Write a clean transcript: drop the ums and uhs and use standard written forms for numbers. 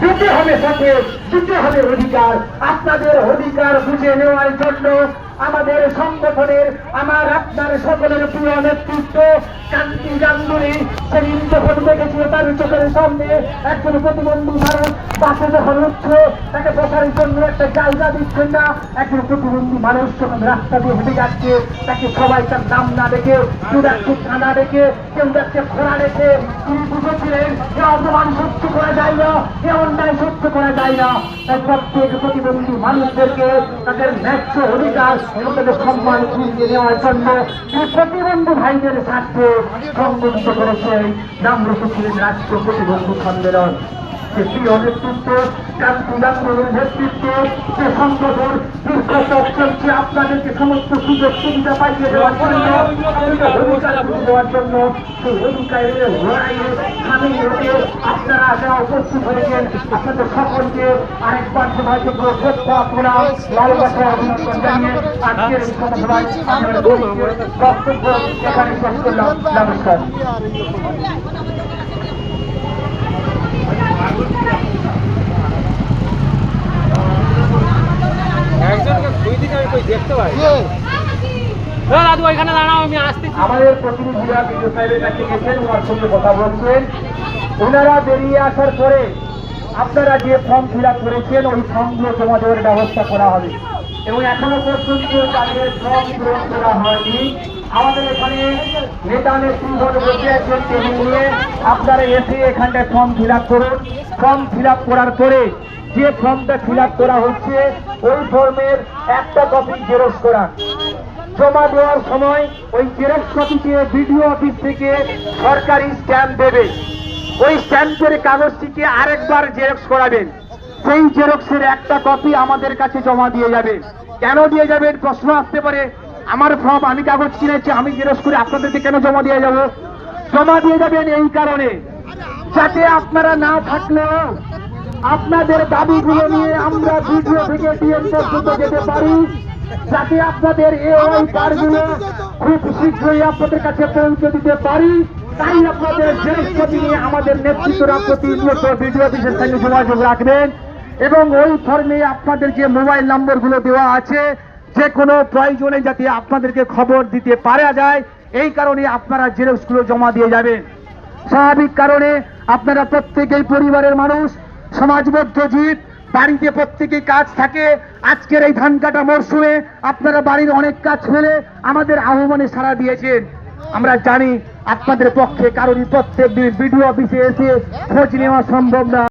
দিতে হবে সাথে, দিতে হবে অধিকার। আপনাদের অধিকার বুঝে নেওয়ার জন্য আমাদের সংগঠনের, আমার আপনার সকলের প্রিয় নেতৃত্ব কান্তি গাঙ্গুলি সেদিন যখন দেখেছিল তার চোখের সামনে একজন প্রতিবন্ধী মানুষ বাসে যখন উঠছে, তাকে বসার জন্য একটা জায়গা দিচ্ছেন না, একজন প্রতিবন্ধী মানুষ যখন রাস্তা দিয়ে হেঁটে যাচ্ছে, তাকে সবাই তার নাম না ডেকে, কেউ যাচ্ছে থানা ডেকে, কেউ যাচ্ছে খোলা ডেকে, তিনি বুঝেছিলেন এ অপমান সহ্য করা যায় না, এ অন্যায় সহ্য করা যায় না। তাই প্রত্যেক প্রতিবন্ধী মানুষদেরকে তাদের ন্যায্য অধিকার এবং তাদের সম্মান ফিরিয়ে নেওয়ার জন্য এই প্রতিবন্ধী ভাইদের স্বার্থে সংগঠিত করেছে, নাম রেখেছিলেন রাষ্ট্র প্রতিবন্ধী সম্মেলন। যে প্রিয় নেতৃত্ব কান্তি গাঙ্গুলির নেতৃত্বে যে সংগঠন দীর্ঘতর চলছে আপনাদেরকে সমস্ত সুযোগ সুবিধা পাইয়ে দেওয়ার জন্য, অধিকার দেওয়ার জন্য, সেই অধিকারের লড়াইয়ে সামিল হতে আপনারা যারা উপস্থিত হয়েছেন আপনাদের সকলকে আরেকবার সভাযোগ্য শ্রদ্ধা প্রণাম ভালোবাসা অভিনন্দন জানিয়ে আজকের এই সভায় আমাদের বক্তব্য এখানে শেষ করলাম। নমস্কার। আমাদের প্রতিনিধিরা বিজয় সাহেবের কাছে গেছেন, ওনার সঙ্গে কথা বলছেন। ওনারা বেরিয়ে আসার পরে আপনারা যে ফর্ম ফিল আপ করেছেন ওই ফর্মগুলো জমা দেওয়ার ব্যবস্থা করা হবে এবং এখনো পর্যন্ত তাদের ফর্ম পূরণ করা হয়নি। আমাদের এখানে নেতা নেতৃত্বগণ বসে আছেন টেবিল নিয়ে, আপনারা এসে এখানটায় ফর্ম ফিল আপ করুন। ফর্ম ফিল আপ করার পরে যে ফর্মটা ফিল আপ করা হচ্ছে ওই ফর্মের একটা কপি জেরক্স করা, জমা দেওয়ার সময় ওই জেরক্স কপিতে বিডিও অফিস থেকে সরকারি স্ট্যাম্প দেবে, ওই স্ট্যাম্পের কাগজটিকে আরেকবার জেরক্স করাবেন, সেই জেরক্সের একটা কপি আমাদের কাছে জমা দিয়ে যাবেন। কেন দিয়ে যাবেন প্রশ্ন আসতে পারে, আমার ফর্ম আমি কাগজ কিনেছি, আমি জেরক্স করে আপনাদেরকে কেন জমা দিয়ে যাব? জমা দিয়ে যাবেন এই কারণে যাতে আপনারা না থাকলেও আপনাদের দাবিগুলো নিয়ে আমরা ভিডিও থেকে ডিএম পর্যন্ত যেতে পারি, যাতে আপনাদের এই কার্ডগুলো খুব শীঘ্রই আপনাদের কাছে পৌঁছে দিতে পারি। তাই আপনাদের জেরক্স কপি নিয়ে আমাদের নেতৃত্বরা প্রতিনিয়ত ভিডিও অফিসের সঙ্গে যোগাযোগ রাখবেন এবং ওই ফর্মে আপনাদের যে মোবাইল নম্বরগুলো দেওয়া আছে যে কোনো প্রয়োজনে যাতে আপনাদেরকে খবর দিতে পারা যায়, এই কারণে আপনারা জেরক্সগুলো জমা দিয়ে যাবেন। স্বাভাবিক কারণে আপনারা প্রত্যেকেই পরিবারের মানুষ, সমাজবদ্ধ জীব, বাড়িতে প্রত্যেকেই কাজ থাকে। আজকের এই ধান কাটা মরশুমে আপনারা বাড়ির অনেক কাজ ফেলে আমাদের আহ্বানে সাড়া দিয়েছেন। আমরা জানি আপনাদের পক্ষে কারোরই প্রত্যেক দিন বিডিও অফিসে এসে খোঁজ নেওয়া সম্ভব না।